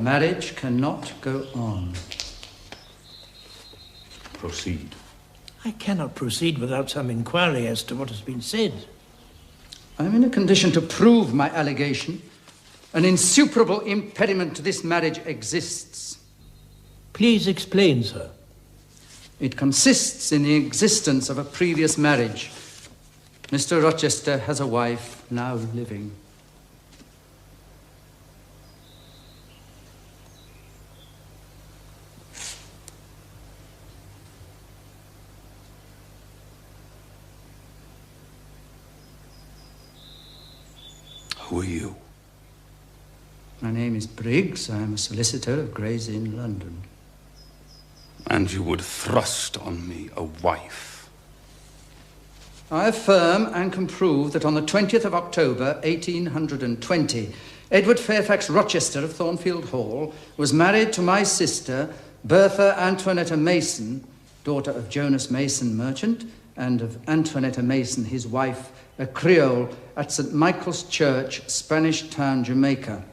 marriage cannot go on. Proceed. I cannot proceed without some inquiry as to what has been said. I'm in a condition to prove my allegation. An insuperable impediment to this marriage exists. Please explain, sir. It consists in the existence of a previous marriage. Mr. Rochester has a wife now living. Who are you? My name is Briggs. I am a solicitor of Gray's Inn, London. And you would thrust on me a wife? I affirm and can prove that on the 20th of October, 1820, Edward Fairfax Rochester of Thornfield Hall was married to my sister, Bertha Antoinetta Mason, daughter of Jonas Mason, merchant, and of Antoinetta Mason, his wife, a Creole, at St. Michael's Church, Spanish Town, Jamaica.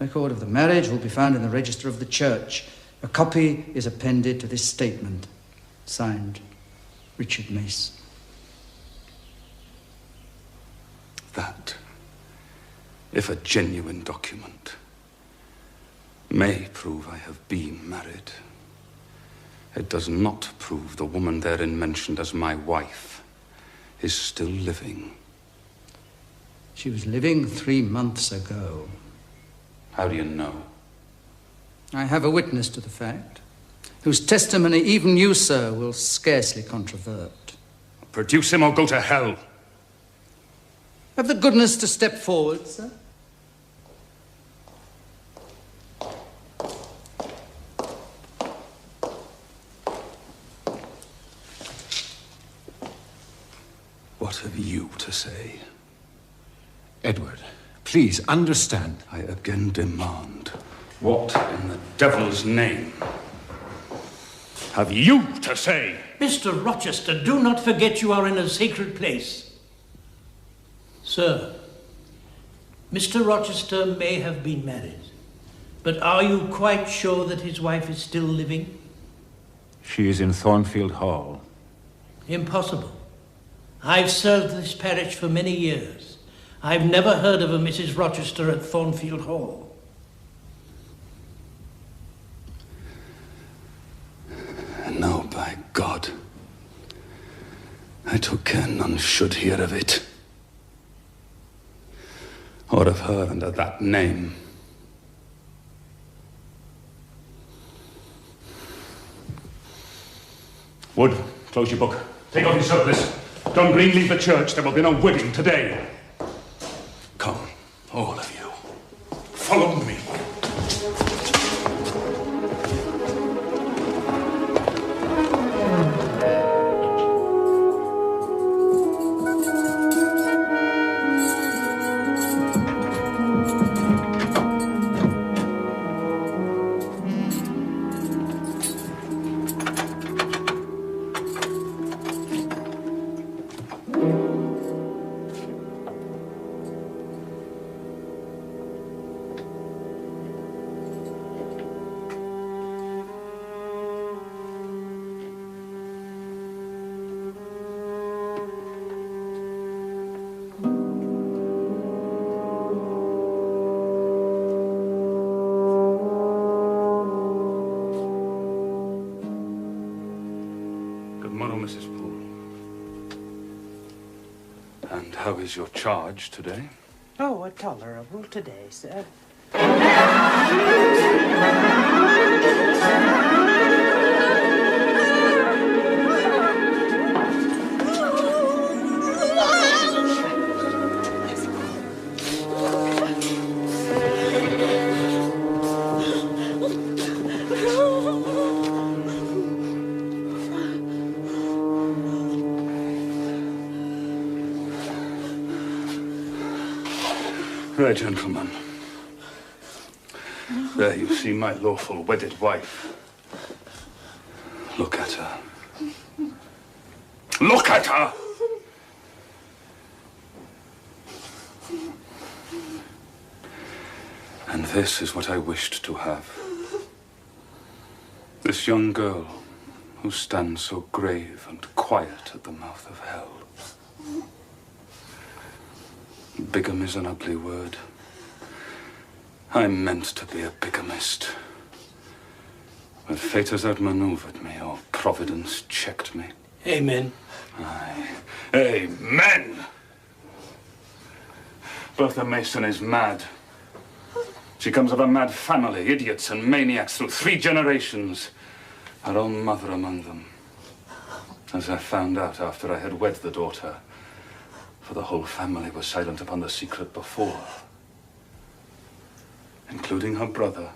A record of the marriage will be found in the register of the church. A copy is appended to this statement. Signed, Richard Mace. That, if a genuine document, may prove I have been married, it does not prove the woman therein mentioned as my wife is still living. She was living 3 months ago. How do you know? I have a witness to the fact, whose testimony even you, sir, will scarcely controvert. Produce him or go to hell. Have the goodness to step forward, sir. What have you to say? Edward, please understand. I again demand, what in the devil's name have you to say? Mr. Rochester, do not forget you are in a sacred place. Sir, Mr. Rochester may have been married, but are you quite sure that his wife is still living? She is in Thornfield Hall. Impossible. I've served this parish for many years. I've never heard of a Mrs. Rochester at Thornfield Hall. No, by God. I took care none should hear of it. Or of her under that name. Wood, close your book. Take off your surplice. John Green, leave the church. There will be no wedding today. Come, all of you. Follow me. How is your charge today? Oh, tolerable today, sir. There, gentlemen. There you see my lawful wedded wife. Look at her. Look at her! And this is what I wished to have. This young girl who stands so grave and quiet at the mouth of hell. Bigamy is an ugly word. I meant to be a bigamist. But fate has outmaneuvered me, or Providence checked me. Amen. Aye. Amen! Bertha Mason is mad. She comes of a mad family, idiots and maniacs through 3 generations. Her own mother among them. As I found out after I had wed the daughter. For the whole family was silent upon the secret before. Including her brother.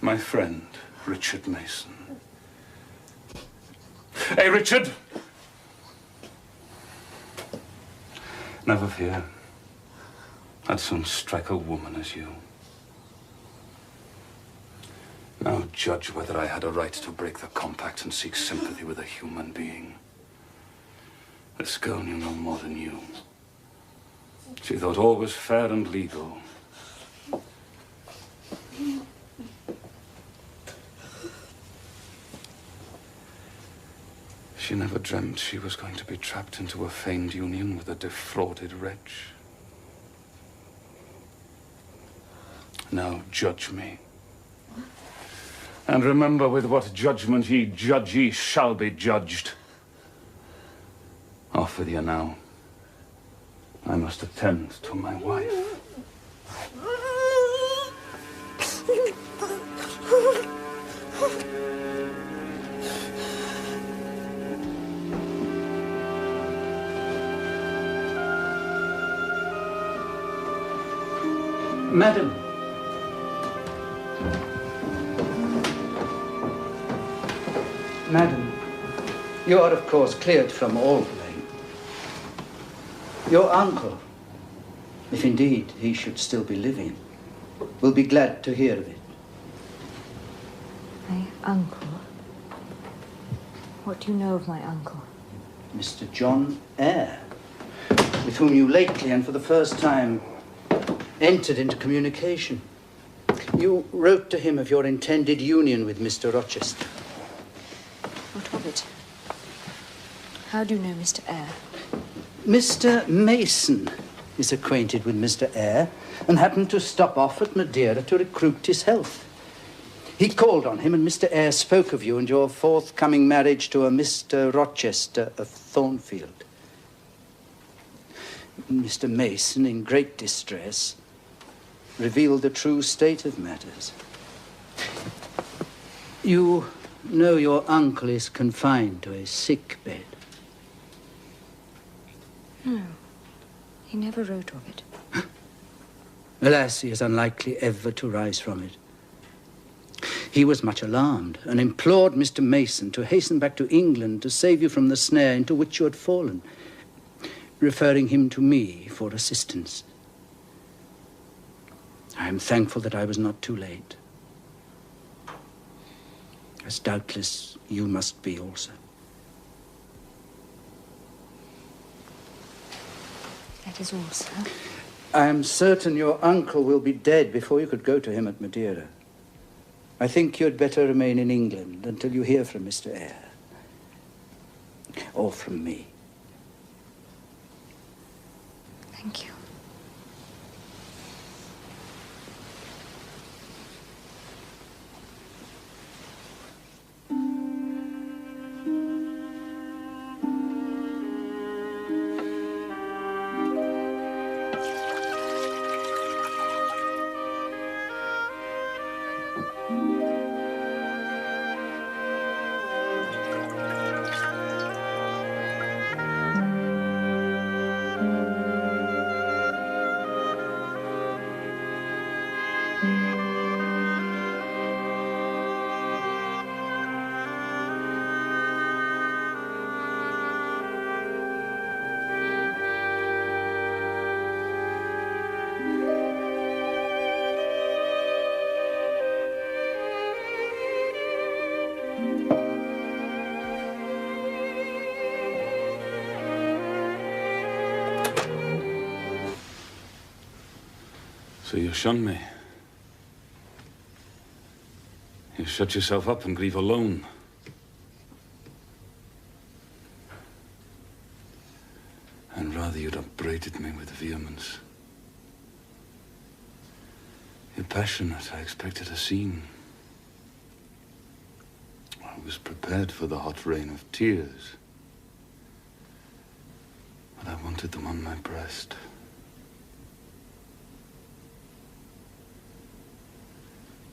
My friend, Richard Mason. Hey, Richard! Never fear. I'd soon strike a woman as you. Now judge whether I had a right to break the compact and seek sympathy with a human being. This girl knew no more than you. She thought all was fair and legal. She never dreamt she was going to be trapped into a feigned union with a defrauded wretch. Now judge me. And remember with what judgment ye judge, ye shall be judged. Off with you now. I must attend to my wife. Madam. Madam, you are of course cleared from all blame. Your uncle, if indeed he should still be living, will be glad to hear of it. My uncle? What do you know of my uncle? Mr. John Eyre, with whom you lately and for the first time entered into communication. You wrote to him of your intended union with Mr. Rochester. What of it? How do you know Mr. Eyre? Mr. Mason is acquainted with Mr. Eyre and happened to stop off at Madeira to recruit his health. He called on him and Mr. Eyre spoke of you and your forthcoming marriage to a Mr. Rochester of Thornfield. Mr. Mason, in great distress, revealed the true state of matters. You know your uncle is confined to a sick bed. No, he never wrote of it. Alas, he is unlikely ever to rise from it. He was much alarmed and implored Mr. Mason to hasten back to England to save you from the snare into which you had fallen, referring him to me for assistance. I am thankful that I was not too late, as doubtless you must be also. That is all, sir. I am certain your uncle will be dead before you could go to him at Madeira. I think you'd better remain in England until you hear from Mr. Eyre. Or from me. Thank you. So you shun me? shut yourself up and grieve alone. And rather you'd upbraided me with vehemence. You're passionate. I expected a scene. I was prepared for the hot rain of tears. But I wanted them on my breast.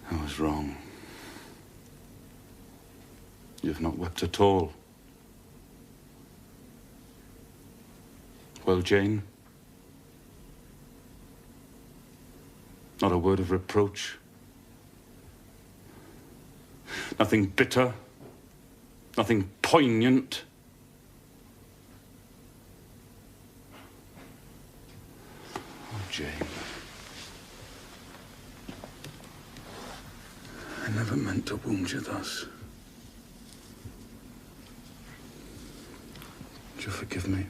I was wrong. You've not wept at all. Well, Jane? Not a word of reproach? Nothing bitter? Nothing poignant? Oh, Jane. I never meant to wound you thus. Would you forgive me?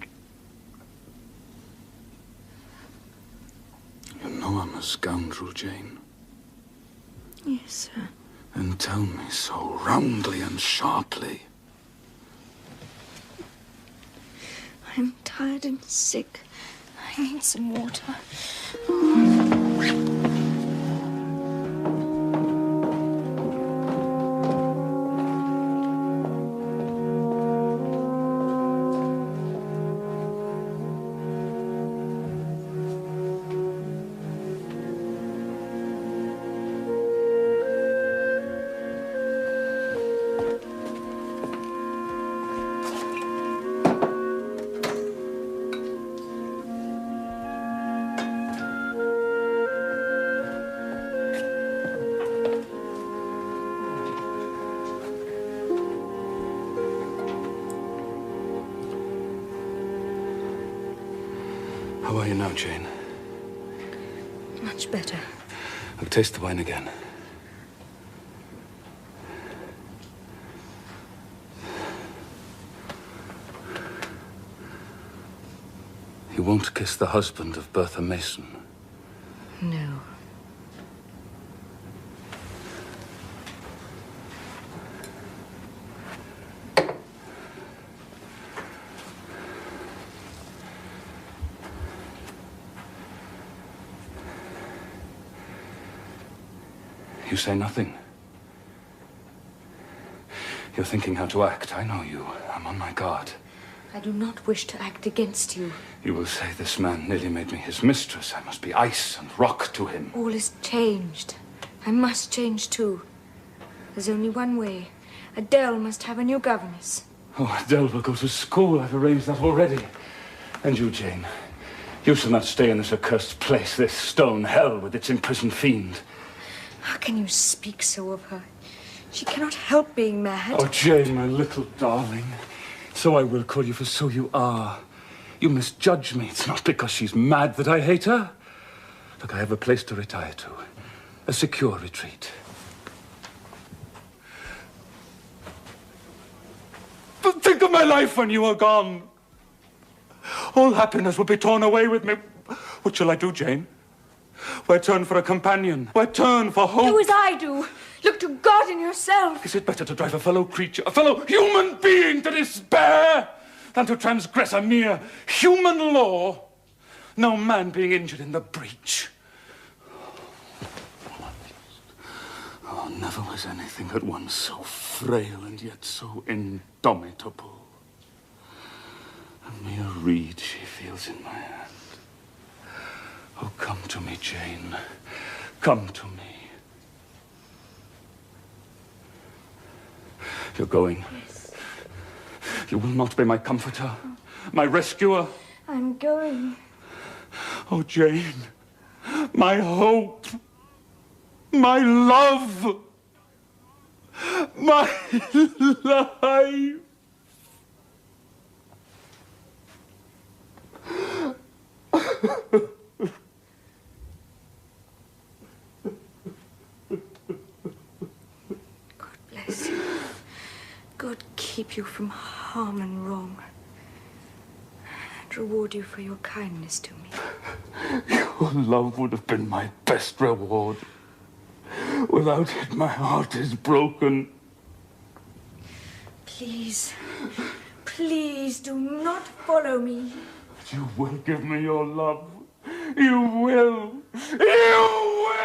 You know I'm a scoundrel, Jane. Yes, sir. And tell me so roundly and sharply. I'm tired and sick. I need some water. How are you now, Jane? Much better. I'll taste the wine again. You won't kiss the husband of Bertha Mason? No. You say nothing. You're thinking how to act. I know you. I'm on my guard. I do not wish to act against you. You will say this man nearly made me his mistress. I must be ice and rock to him. All is changed. I must change too. There's only one way. Adele must have a new governess. Oh, Adele will go to school. I've arranged that already. And you, Jane. You shall not stay in this accursed place, this stone hell with its imprisoned fiend. How can you speak so of her? She cannot help being mad. Oh, Jane, my little darling. So I will call you, for so you are. You misjudge me. It's not because she's mad that I hate her. Look, I have a place to retire to. A secure retreat. But think of my life when you are gone. All happiness will be torn away with me. What shall I do, Jane? Where turn for a companion? Where turn for hope? Do as I do. Look to God in yourself. Is it better to drive a fellow creature, a fellow human being to despair than to transgress a mere human law? No man being injured in the breach. Oh, never was anything at once so frail and yet so indomitable. A mere reed she feels in my hand. Oh, come to me, Jane. Come to me. You're going. Yes. You will not be my comforter, my rescuer. I'm going. Oh, Jane, my hope, my love, my life. God bless you. God keep you from harm and wrong. And reward you for your kindness to me. Your love would have been my best reward. Without it, my heart is broken. Please, please do not follow me. You will give me your love. You will. You will!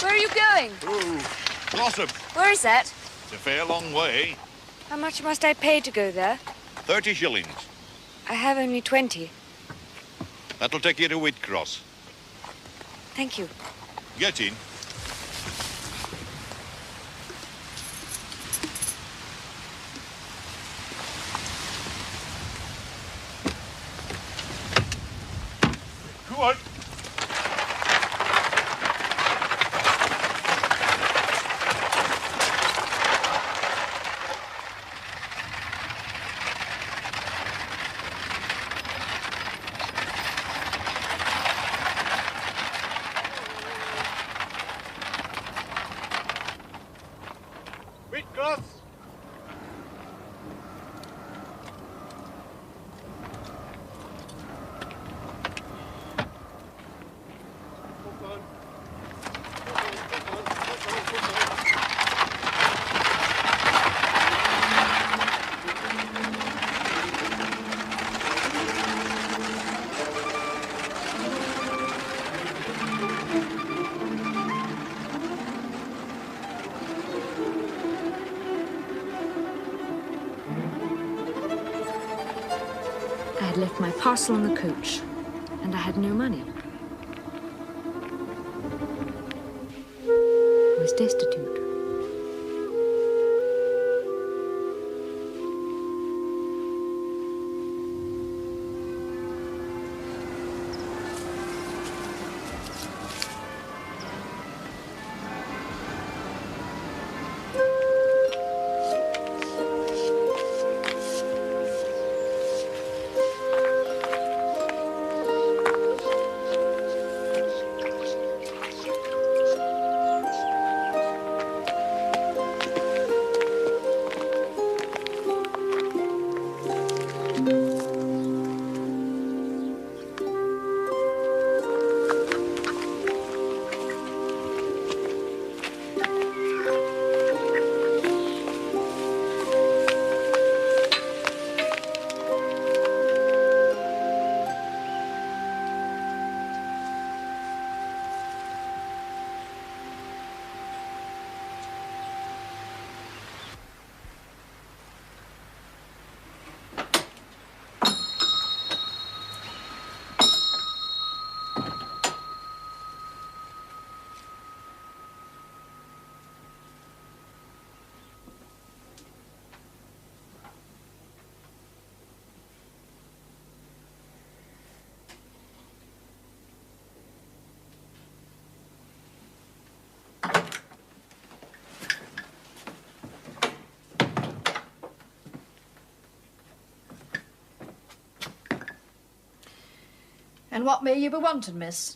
Where are you going? Oh, Blossom. Where is that? It's a fair long way. How much must I pay to go there? 30 shillings. I have only 20. That'll take you to Whitcross. Thank you. Get in. Go on. Whitcross. I had left my parcel on the coach, and I had no money. I was destitute. And what may you be wanting, miss?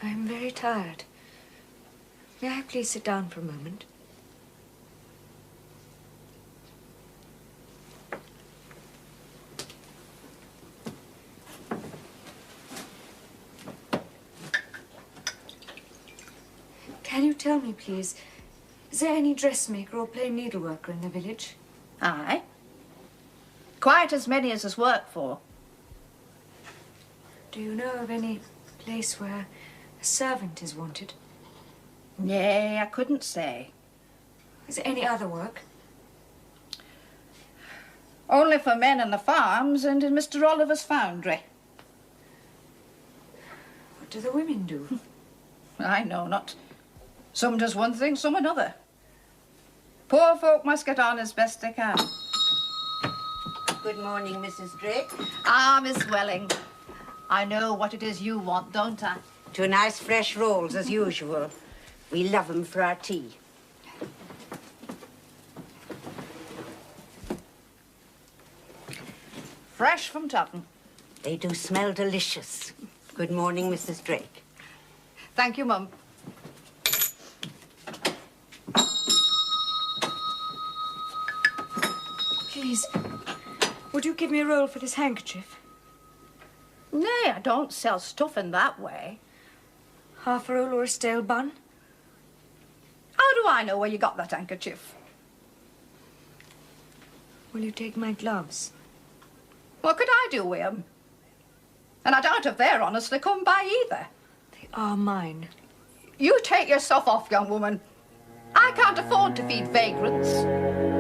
I'm very tired. May I please sit down for a moment? Can you tell me, please, is there any dressmaker or plain needleworker in the village? Aye. Quite as many as there's work for. Do you know of any place where a servant is wanted? Nay, I couldn't say. Is there any other work? Only for men in the farms and in Mr. Oliver's foundry. What do the women do? I know not. Some does one thing, some another. Poor folk must get on as best they can. Good morning, Mrs. Drake. Ah, Miss Welling. I know what it is you want, don't I? 2 nice fresh rolls, as usual. We love 'em for our tea. Fresh from Totton. They do smell delicious. Good morning, Mrs. Drake. Thank you, Mum. Please, would you give me a roll for this handkerchief? Nay, I don't sell stuff in that way. Half a roll or a stale bun? How do I know where you got that handkerchief? Will you take my gloves? What could I do with 'em? And I doubt if they're honestly come by either. They are mine. You take yourself off, young woman. I can't afford to feed vagrants.